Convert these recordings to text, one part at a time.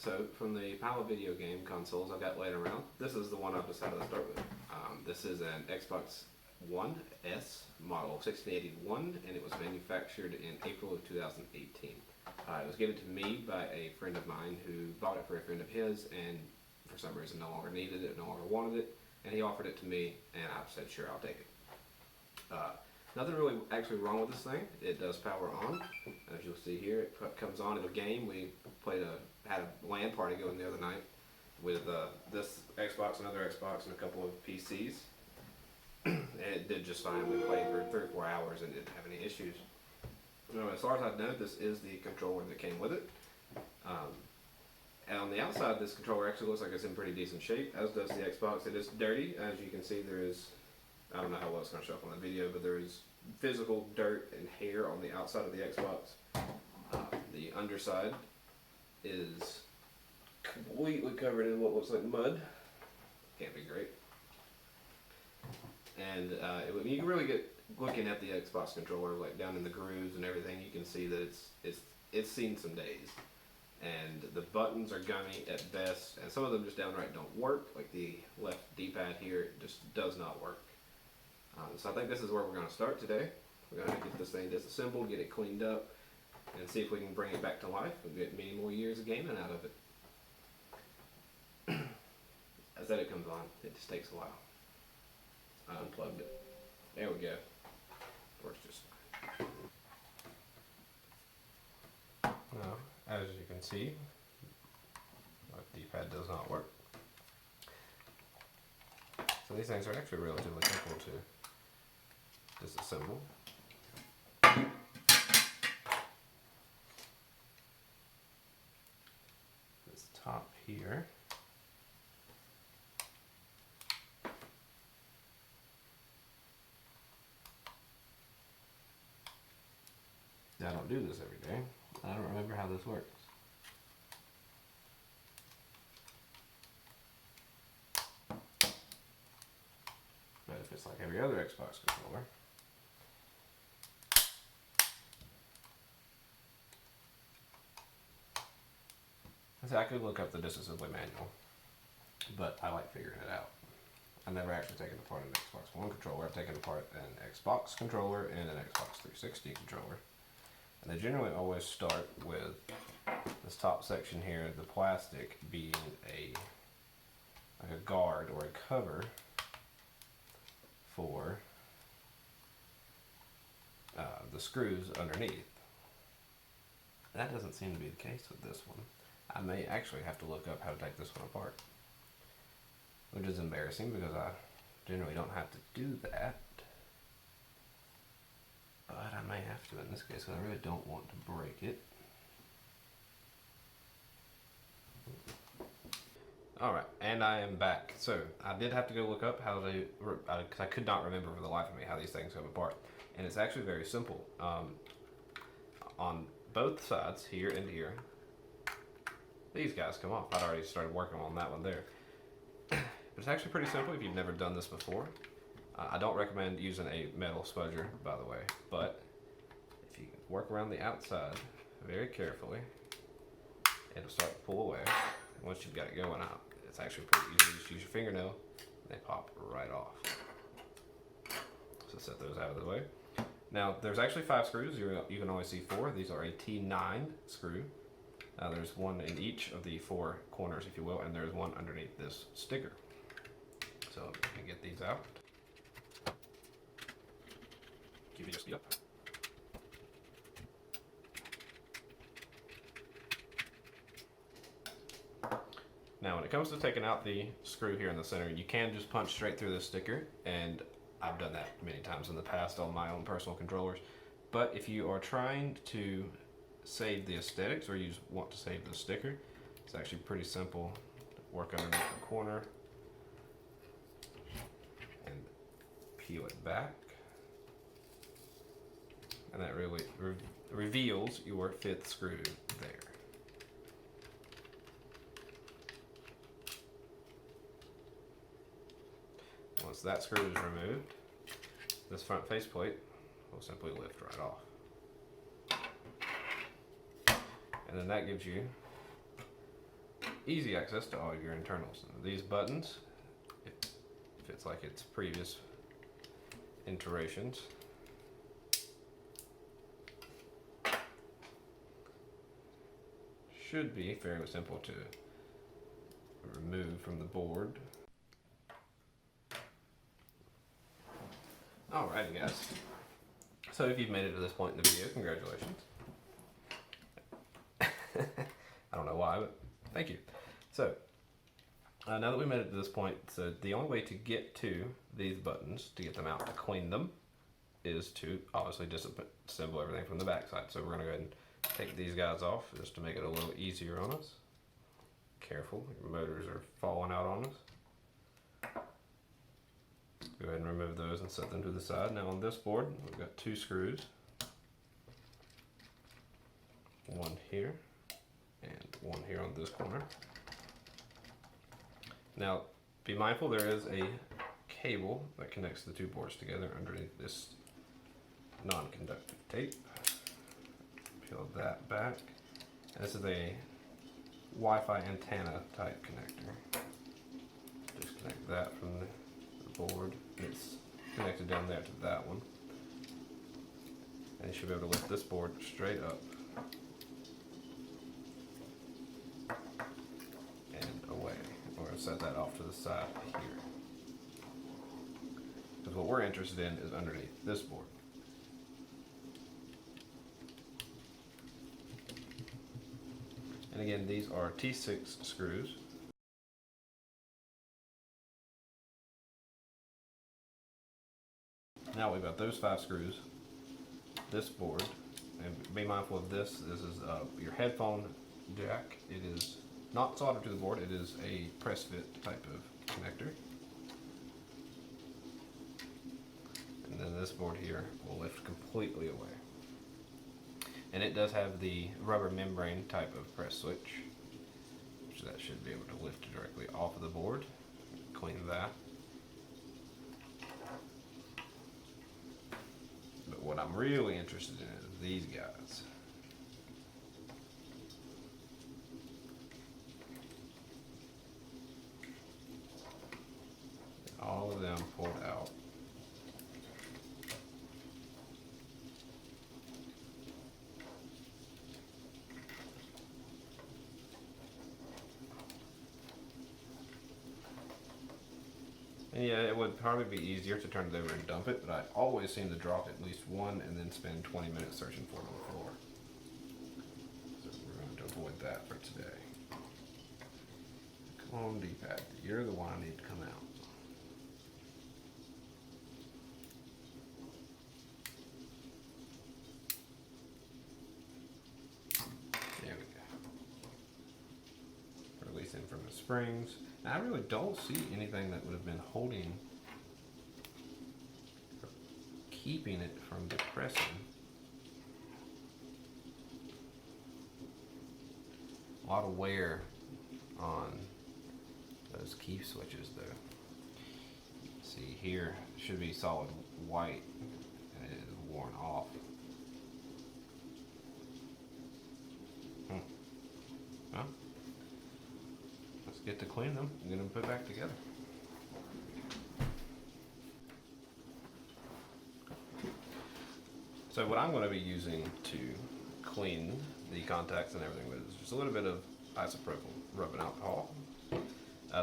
So from the pile of video game consoles I've got laying around, this is the one I've decided to start with. This is an Xbox One S model 1681, and it was manufactured in April of 2018. It was given to me by a friend of mine who bought it for a friend of his, and for some reason no longer needed it, no longer wanted it, and he offered it to me, and I said, sure, I'll take it. Nothing really actually wrong with this thing. It does power on. As you'll see here, it comes on in a game. We had a LAN party going the other night with this Xbox, another Xbox, and a couple of PCs. And it did just fine. We played for 3 or 4 hours and didn't have any issues. As far as I know, this is the controller that came with it. And on the outside, this controller actually looks like it's in pretty decent shape, as does the Xbox. It is dirty. As you can see, there is, I don't know how well it's going to show up on the video, but there is physical dirt and hair on the outside of the Xbox. The underside is completely covered in what looks like mud. Can't be great. And you can really get looking at the Xbox controller, like down in the grooves and everything. You can see that it's seen some days. And the buttons are gummy at best, and some of them just downright don't work. Like the left D-pad here just does not work. So I think this is where we're going to start today. We're going to get this thing disassembled, get it cleaned up, and see if we can bring it back to life and get many more years of gaming out of it. As that it comes on, it just takes a while. I unplugged it. There we go. Works just fine. Now, as you can see, my D-pad does not work. So these things are actually relatively simple to disassemble. This top here. I don't do this every day. I don't remember how this works. But if it's like every other Xbox controller, I could look up the disassembly manual, but I like figuring it out. I've never actually taken apart an Xbox One controller. I've taken apart an Xbox controller and an Xbox 360 controller. And they generally always start with this top section here, the plastic being like a guard or a cover for the screws underneath. That doesn't seem to be the case with this one. I may actually have to look up how to take this one apart, which is embarrassing because I generally don't have to do that. But I may have to in this case because I really don't want to break it. Alright, and I am back. So, I did have to go look up how to, because I could not remember for the life of me how these things come apart. And it's actually very simple. On both sides, here and here, these guys come off. I'd already started working on that one there. But it's actually pretty simple if you've never done this before. I don't recommend using a metal spudger, by the way, but if you work around the outside very carefully, it'll start to pull away. And once you've got it going out, it's actually pretty easy. You just use your fingernail, and they pop right off. So set those out of the way. Now, there's actually 5 screws. You can only see 4. These are a T9 screw. There's one in each of the 4 corners, if you will, and there's one underneath this sticker. So let me get these out. Keep it just up. Now when it comes to taking out the screw here in the center, you can just punch straight through the sticker, and I've done that many times in the past on my own personal controllers. But if you are trying to save the aesthetics, or you just want to save the sticker, it's actually pretty simple. Work underneath the corner and peel it back. And that really reveals your 5th screw there. Once that screw is removed, this front faceplate will simply lift right off. And then that gives you easy access to all of your internals. And these buttons, if it's like its previous iterations, should be fairly simple to remove from the board. Alrighty guys, so if you've made it to this point in the video, congratulations. I don't know why, but thank you. So, now that we made it to this point, so the only way to get to these buttons, to get them out, to clean them, is to obviously disassemble everything from the back side. So we're going to go ahead and take these guys off just to make it a little easier on us. Careful, your motors are falling out on us. Go ahead and remove those and set them to the side. Now on this board, we've got 2 screws. One here, and one here on this corner. Now, be mindful there is a cable that connects the 2 boards together underneath this non-conductive tape. Peel that back. And this is a Wi-Fi antenna type connector. Disconnect that from the board. It's connected down there to that one. And you should be able to lift this board straight up and away. We're going to set that off to the side here. Because what we're interested in is underneath this board. And again, these are T6 screws. Now we've got those 5 screws, this board, and be mindful of this. This is your headphone jack. It is not soldered to the board, it is a press fit type of connector. And then this board here will lift completely away. And it does have the rubber membrane type of press switch, which that should be able to lift directly off of the board. Clean that. But what I'm really interested in is these guys. All of them pulled out. And yeah, it would probably be easier to turn it over and dump it, but I always seem to drop at least one and then spend 20 minutes searching for it on the floor. So we're going to avoid that for today. Come on, D-pad, you're the one I need to come out. There we go. Release in from the springs. Now, I really don't see anything that would have been holding or keeping it from depressing. A lot of wear on those key switches though. You can see here it should be solid white and it is worn off. Well, let's get to clean them and get them put back together. So what I'm going to be using to clean the contacts and everything with is just a little bit of isopropyl rubbing alcohol.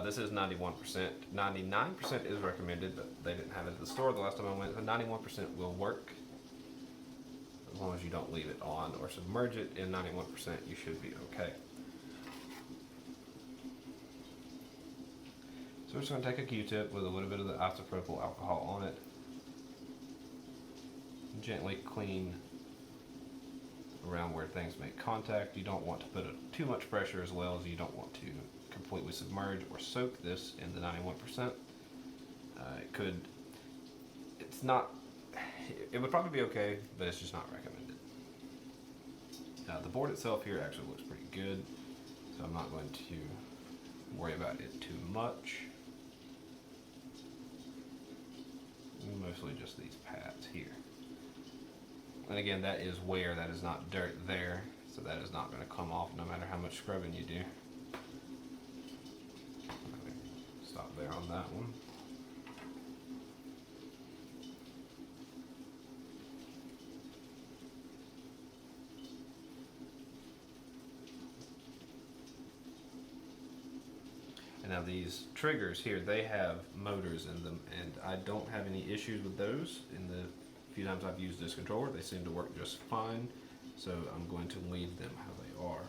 This is 91%. 99% is recommended, but they didn't have it at the store the last time I went. So 91% will work as long as you don't leave it on or submerge it in 91%. You should be okay. So we're just going to take a Q-tip with a little bit of the isopropyl alcohol on it. Gently clean around where things make contact. You don't want to put too much pressure, as well as you don't want to completely submerge or soak this in the 91%. It would probably be okay, but it's just not recommended. The board itself here actually looks pretty good, so I'm not going to worry about it too much. Mostly just these pads here. And again, that is wear, that is not dirt there, so that is not going to come off no matter how much scrubbing you do. there on that one. And now these triggers here, they have motors in them, and I don't have any issues with those. In the few times I've used this controller, they seem to work just fine, so I'm going to leave them how they are.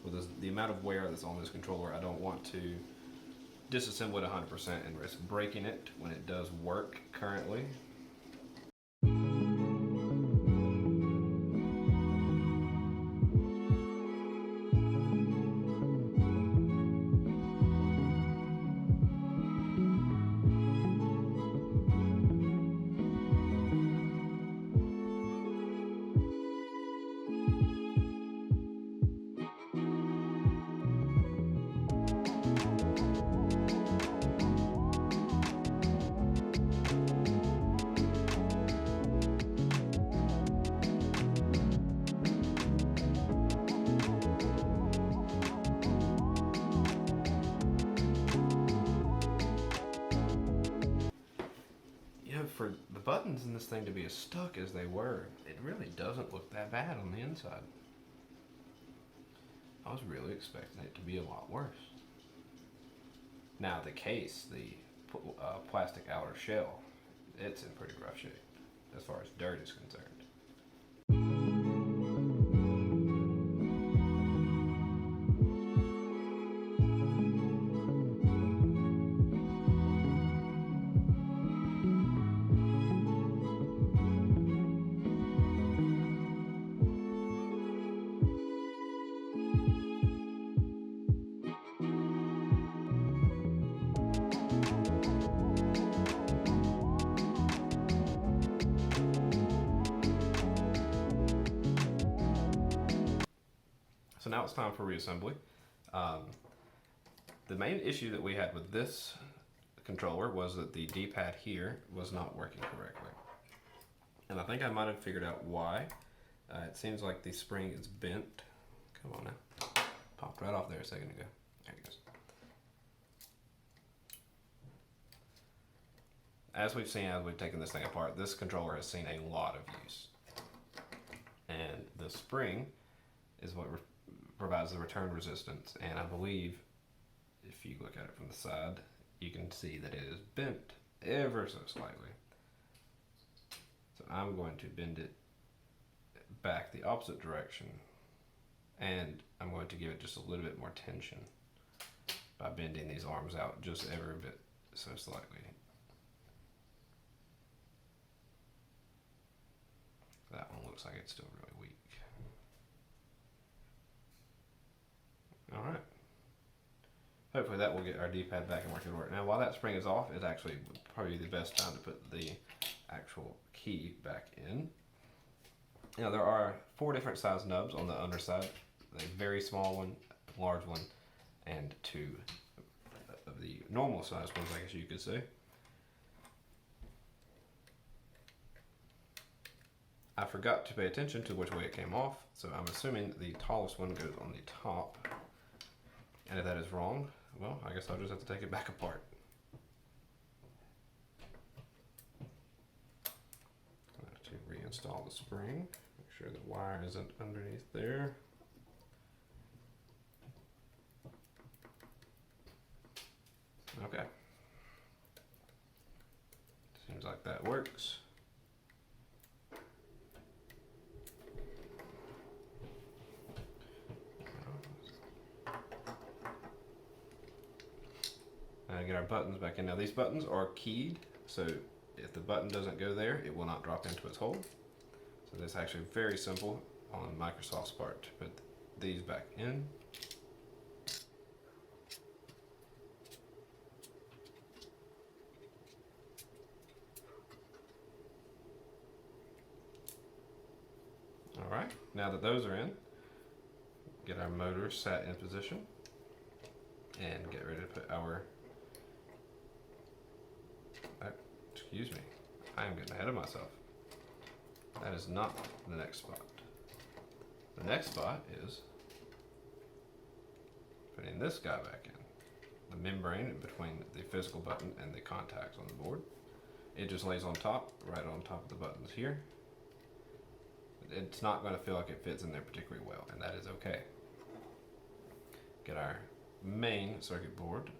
With the amount of wear that's on this controller, I don't want to disassemble it 100% and risk breaking it when it does work currently. For the buttons in this thing to be as stuck as they were, it really doesn't look that bad on the inside. I was really expecting it to be a lot worse. Now the case, the plastic outer shell, it's in pretty rough shape as far as dirt is concerned. So now it's time for reassembly. The main issue that we had with this controller was that the D-pad here was not working correctly. And I think I might have figured out why. It seems like the spring is bent. Come on now. Popped right off there a second ago. There it goes. As we've seen, as we've taken this thing apart, this controller has seen a lot of use. And the spring is what provides the return resistance, and I believe if you look at it from the side, you can see that it is bent ever so slightly. So I'm going to bend it back the opposite direction, and I'm going to give it just a little bit more tension by bending these arms out just ever a bit so slightly. That one looks like it's still really weak. Alright. Hopefully that will get our D-pad back and working to work. Now while that spring is off, it's actually probably the best time to put the actual key back in. Now there are 4 different size nubs on the underside. A very small one, a large one, and 2 of the normal size ones, I guess you could say. I forgot to pay attention to which way it came off, so I'm assuming the tallest one goes on the top. And if that is wrong, well, I guess I'll just have to take it back apart. I have to reinstall the spring, make sure the wire isn't underneath there. Okay. Seems like that works. Get our buttons back in. Now these buttons are keyed, so if the button doesn't go there, it will not drop into its hole. So this is actually very simple on Microsoft's part to put these back in. Alright, now that those are in, get our motor sat in position and get ready to put our excuse me, I am getting ahead of myself. That is not the next spot. The next spot is putting this guy back in. the membrane in between the physical button and the contacts on the board. It just lays on top, right on top of the buttons here. It's not going to feel like it fits in there particularly well, and that is okay. Get our main circuit board.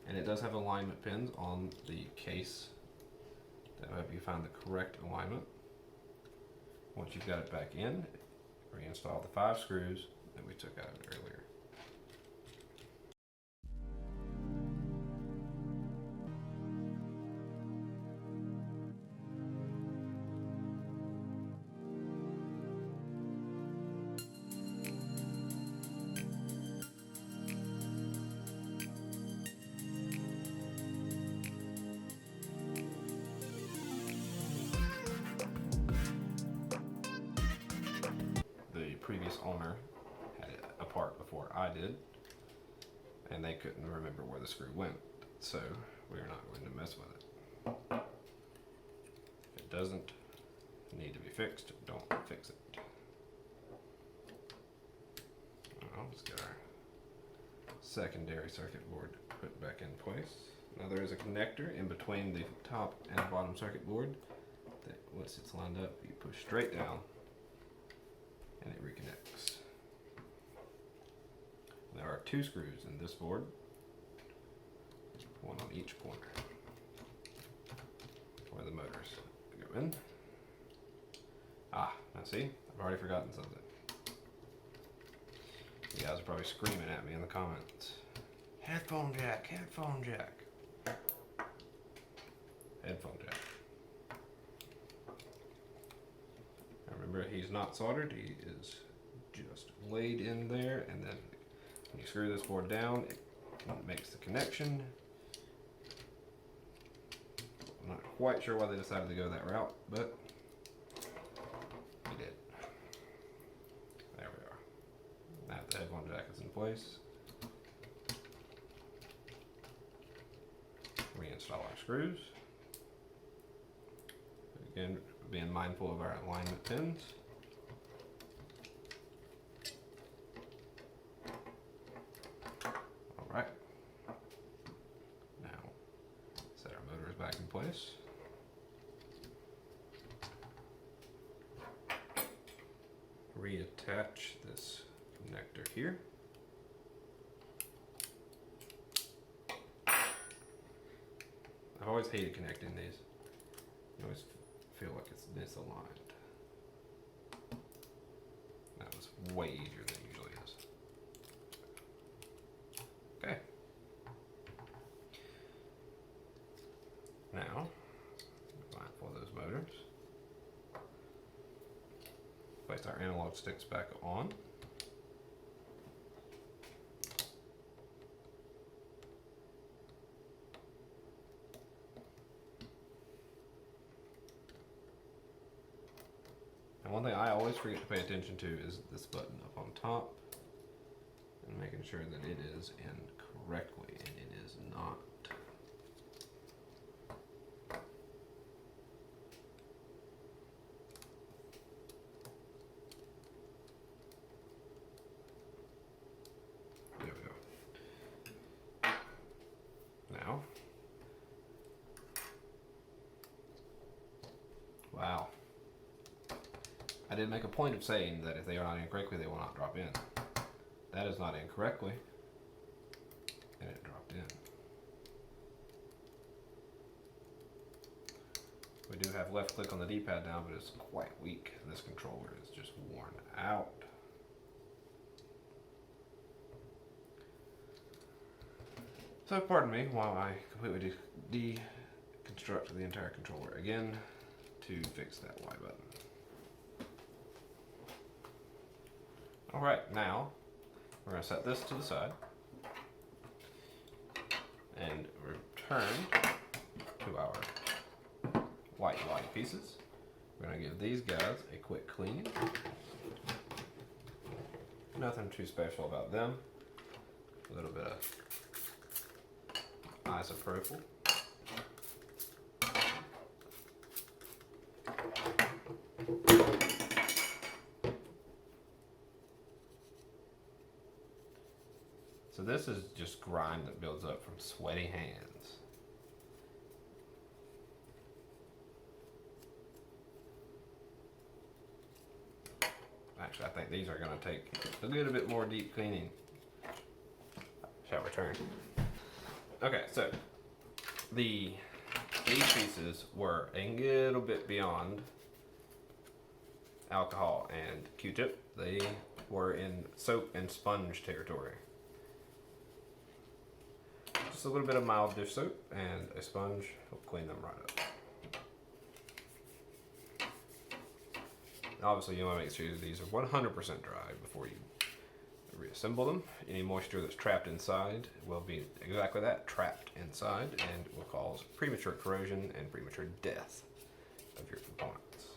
And it does have alignment pins on the case that will help you find the correct alignment. Once you've got it back in, reinstall the 5 screws that we took out earlier. Previous owner had it apart before I did, and they couldn't remember where the screw went, so we're not going to mess with it. If it doesn't need to be fixed, don't fix it. Well, let's get our secondary circuit board put back in place. Now there is a connector in between the top and bottom circuit board that once it's lined up, you push straight down and it reconnects. There are 2 screws in this board, one on each corner, where the motors go in. Now see, I've already forgotten something. You guys are probably screaming at me in the comments. Headphone jack, headphone jack. Headphone jack. Remember, he's not soldered, he is just laid in there, and then when you screw this board down, it makes the connection. I'm not quite sure why they decided to go that route, but we did. There we are. Now the headphone jack is in place. Reinstall our screws. Again, being mindful of our alignment pins. Alright. Now, set our motors back in place. Reattach this connector here. I've always hated connecting these. You always feel like it's misaligned. That was way easier than it usually is. Okay. Now, mindful of those motors. Place our analog sticks back on. And one thing I always forget to pay attention to is this button up on top and making sure that it is in correctly, and it is not. There we go. Now, wow. I did make a point of saying that if they are not in correctly, they will not drop in. That is not in correctly, and it dropped in. We do have left click on the D-pad now, but it's quite weak. This controller is just worn out. So pardon me while I completely deconstruct the entire controller again to fix that Y button. Alright, now we're going to set this to the side and return to our white body pieces. We're going to give these guys a quick clean. Nothing too special about them. A little bit of isopropyl. So this is just grime that builds up from sweaty hands. Actually, I think these are going to take a little bit more deep cleaning. Shall return. Okay, so these pieces were a little bit beyond alcohol and Q-tip. They were in soap and sponge territory. Just a little bit of mild dish soap and a sponge will clean them right up. Obviously, you want to make sure these are 100% dry before you reassemble them. Any moisture that's trapped inside will be exactly that, trapped inside, and will cause premature corrosion and premature death of your components.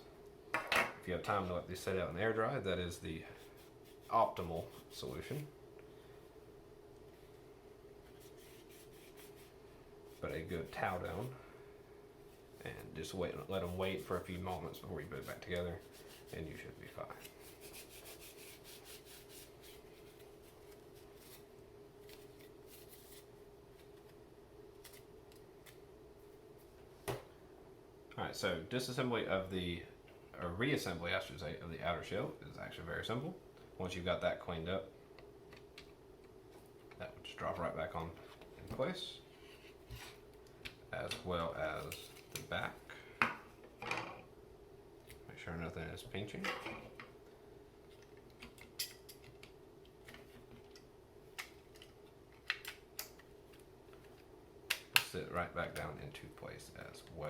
If you have time to let these sit out and air dry, that is the optimal solution. But a good towel down and just let them wait for a few moments before you put it back together, and you should be fine. Alright, so disassembly of the, or reassembly I should say, of the outer shell is actually very simple. Once you've got that cleaned up, that would just drop right back on in place, as well as the back. Make sure nothing is pinching. Sit right back down into place as well.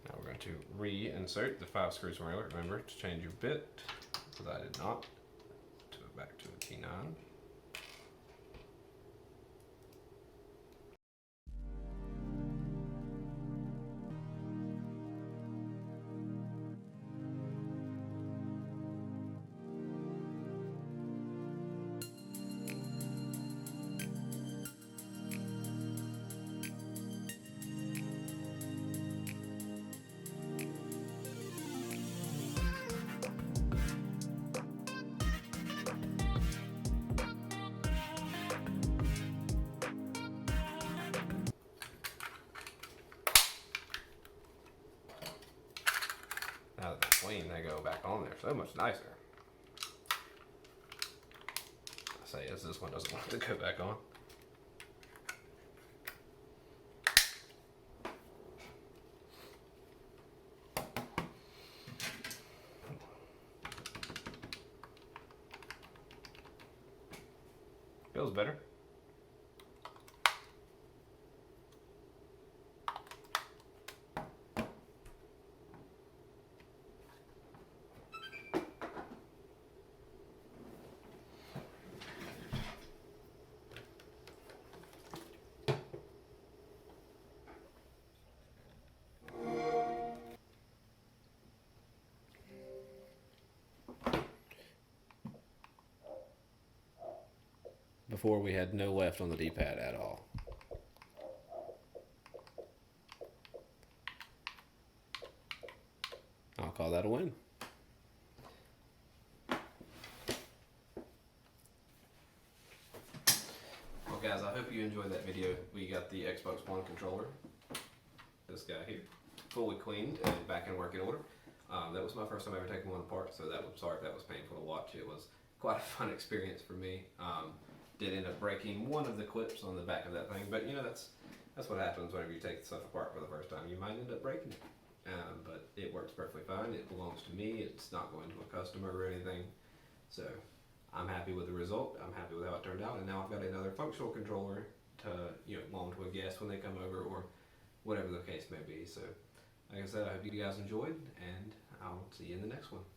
Now we're going to reinsert the 5 screws from earlier. Remember to change your bit, because I did not, to it back to a T9. Now that they're clean, they go back on there so much nicer. I say as this one doesn't want to go back on. Feels better. Before we had no left on the D-pad at all. I'll call that a win. Well guys, I hope you enjoyed that video. We got the Xbox One controller, this guy here, fully cleaned and back in working order. That was my first time ever taking one apart, so sorry if that was painful to watch. It was quite a fun experience for me. Did end up breaking one of the clips on the back of that thing, but you know, that's what happens whenever you take stuff apart for the first time. You might end up breaking it, but it works perfectly fine. It belongs to me. It's not going to a customer or anything, so I'm happy with the result. I'm happy with how it turned out, and now I've got another functional controller to loan to a guest when they come over, or whatever the case may be. So like I said, I hope you guys enjoyed, and I'll see you in the next one.